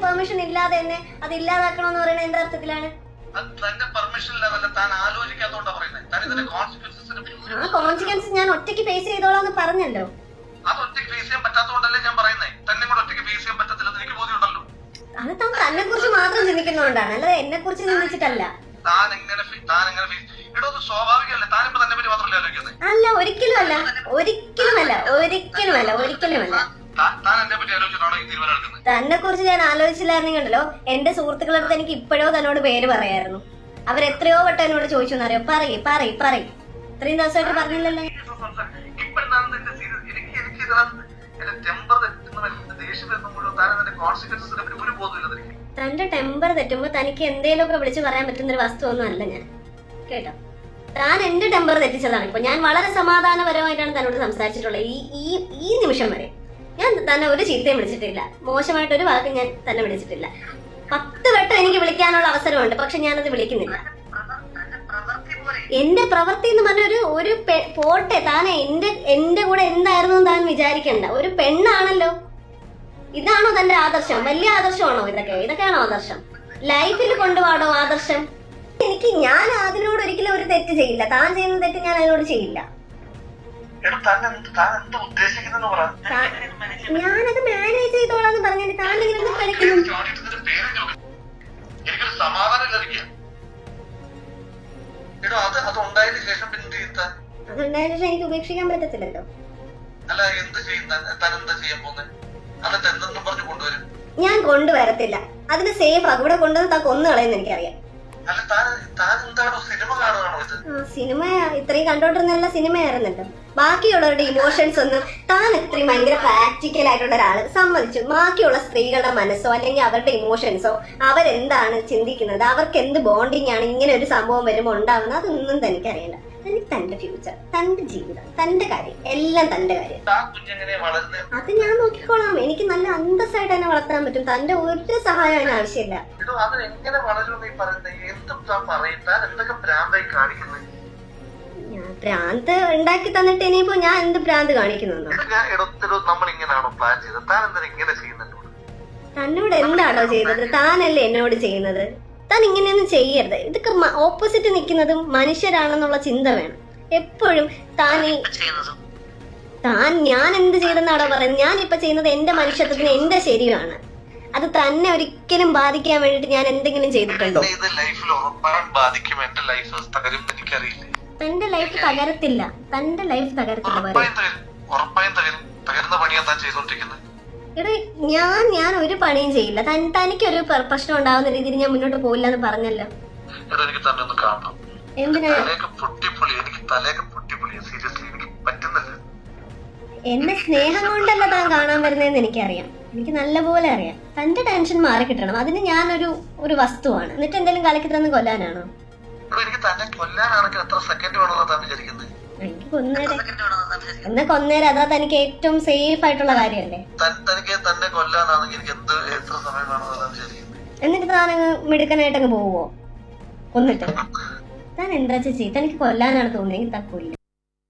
Permission ഇല്ലാതെ എന്നെ അത് ഇല്ലാതാക്കണമെന്ന് പറയുന്നത് എന്റെ അർത്ഥത്തിലാണ്. ആ കോൺസിക്വൻസ് ഞാൻ ഒറ്റയ്ക്ക് ഫേസ് ചെയ്തോളാന്ന് പറഞ്ഞല്ലോ. അത് താൻ തന്നെ കുറിച്ച് മാത്രം ചിന്തിക്കുന്നതുകൊണ്ടാണ്, അല്ലാതെ എന്നെ കുറിച്ച് ചിന്തിച്ചിട്ടല്ല. അല്ല, ഒരിക്കലുമല്ല. തന്നെ കുറിച്ച് ഞാൻ ആലോചിച്ചില്ലായിരുന്നെങ്കിലോ എന്റെ സുഹൃത്തുക്കളുടെ അടുത്ത് എനിക്ക് ഇപ്പോഴോ തന്നോട് പേര് പറയായിരുന്നു. അവരെത്രയോ വട്ടം എന്നോട് ചോദിച്ചു എന്നറിയോ. പറയ് ഇത്രയും ദിവസമായിട്ട് പറഞ്ഞില്ലല്ലോ. തന്റെ ടെമ്പർ തെറ്റുമ്പോ തനിക്ക് എന്തേലുമൊക്കെ വിളിച്ചു പറയാൻ പറ്റുന്ന ഒരു വസ്തു ഒന്നും അല്ല ഞാൻ, കേട്ടോ. താൻ എന്റെ ടെമ്പർ തെറ്റിച്ചതാണ്. ഇപ്പൊ ഞാൻ വളരെ സമാധാനപരമായിട്ടാണ് തന്നോട് സംസാരിച്ചിട്ടുള്ളത്. ഈ നിമിഷം വരെ ഞാൻ തന്നെ ഒരു ചീത്തയും വിളിച്ചിട്ടില്ല, മോശമായിട്ടൊരു വാക്ക് ഞാൻ തന്നെ വിളിച്ചിട്ടില്ല. 10 വട്ടം എനിക്ക് വിളിക്കാനുള്ള അവസരമുണ്ട്, പക്ഷെ ഞാനത് വിളിക്കുന്നില്ല. എന്റെ പ്രവൃത്തി എന്ന് പറഞ്ഞ ഒരു പോട്ടെ, താൻ എന്റെ കൂടെ എന്തായിരുന്നു താൻ വിചാരിക്കണ്ട. ഒരു പെണ്ണാണല്ലോ. ഇതാണോ തന്റെ ആദർശം? വലിയ ആദർശമാണോ ഇതൊക്കെയാണോ ആദർശം? ലൈഫിൽ കൊണ്ടുപോകണോ ആദർശം? ഞാൻ അതിനോട് ഒരിക്കലും ഒരു തെറ്റ് ചെയ്യില്ല. താൻ ചെയ്യുന്ന തെറ്റ് ഞാൻ അതിനോട് ചെയ്യില്ല. ഞാനത് മാനേജ് ചെയ്തോളാന്ന് പറഞ്ഞിട്ട് താൻ ഇങ്ങനെ പഠിക്കുന്നു. അതുണ്ടായതിനു ശേഷം എനിക്ക് ഉപേക്ഷിക്കാൻ പറ്റത്തില്ലല്ലോ. ഞാൻ കൊണ്ടുവരത്തില്ല. അതിന് സേഫ് ഇവിടെ കൊണ്ടുവന്ന് താൻ കൊന്നു കളയെന്ന് എനിക്കറിയാം. സിനിമ ഇത്രയും കണ്ടോണ്ടിരുന്നല്ല സിനിമയായിരുന്നല്ലോ. ബാക്കിയുള്ളവരുടെ ഇമോഷൻസ് ഒന്നും താൻ ഇത്രയും ഭയങ്കര പ്രാക്ടിക്കൽ ആയിട്ടുള്ള ഒരാള് സമ്മതിച്ചു. ബാക്കിയുള്ള സ്ത്രീകളുടെ മനസ്സോ അല്ലെങ്കിൽ അവരുടെ ഇമോഷൻസോ അവരെന്താണ് ചിന്തിക്കുന്നത്, അവർക്ക് എന്ത് ബോണ്ടിങ് ആണ് ഇങ്ങനെ ഒരു സംഭവം വരുമ്പോൾ ഉണ്ടാവുന്നത്, അതൊന്നും തനിക്കറിയില്ല. തനിക്ക് തന്റെ ഫ്യൂച്ചർ, തന്റെ ജീവിതം, തന്റെ കാര്യം, എല്ലാം തന്റെ കാര്യം. അത് ഞാൻ നോക്കിക്കോളാം. എനിക്ക് നല്ല അന്തസ്സായിട്ട് തന്നെ വളർത്താൻ പറ്റും. തന്റെ ഒരു സഹായം അതിന് ആവശ്യമില്ല. ഭ്രാന്ത് ഉണ്ടാക്കി തന്നിട്ട് ഇനിയിപ്പോ ഞാൻ എന്ത് ഭ്രാന്ത് കാണിക്കുന്നു? തന്നോട് എന്താണോ ചെയ്തത്? താനല്ലേ എന്നോട് ചെയ്യുന്നത്. താൻ ഇങ്ങനെയൊന്നും ചെയ്യരുത്. ഇതൊക്കെ ഓപ്പോസിറ്റ് നിൽക്കുന്നതും മനുഷ്യരാണെന്നുള്ള ചിന്ത വേണം എപ്പോഴും. ഞാൻ എന്ത് ചെയ്തെന്നാണോ പറയുന്നത്? ഞാൻ ഇപ്പൊ ചെയ്യുന്നത് എന്റെ മനുഷ്യത്വത്തിന് എന്റെ ശരിയാണ്. അത് തന്നെ ഒരിക്കലും ബാധിക്കാൻ വേണ്ടിട്ട് ഞാൻ എന്തെങ്കിലും ചെയ്തിട്ടുണ്ടോ? തന്റെ ലൈഫ് തകരത്തില്ല. എടേ, ഞാൻ ഒരു പണിയും ചെയ്യില്ല. തനിക്കൊരു പ്രശ്നം ഉണ്ടാവുന്ന രീതിയിൽ ഞാൻ മുന്നോട്ട് പോയില്ല എന്ന് പറഞ്ഞല്ലോ. എന്തിനാ എന്നെ സ്നേഹം കൊണ്ടല്ല താൻ കാണാൻ വരുന്നതെന്ന് എനിക്കറിയാം. എനിക്ക് നല്ലപോലെ അറിയാം. തന്റെ ടെൻഷൻ മാറി കിട്ടണം. അതിന് ഞാനൊരു വസ്തുവാണ്. എന്നിട്ട് എന്തെങ്കിലും കളിക്കിട്ടൊന്ന് കൊല്ലാനാണോ? എനിക്ക് കൊന്നേരം അതാ തനിക്ക് ഏറ്റവും സേഫ് ആയിട്ടുള്ള കാര്യമല്ലേ? എന്നിട്ട് താനങ്ങ് മിടുക്കനായിട്ടങ്ങ് പോവോ കൊന്നിട്ട്? താൻ എന്താ ചെയ്ത്? തനിക്ക് കൊല്ലാനാണ് തോന്നിയെങ്കിൽ താൻ കൊല്ലും.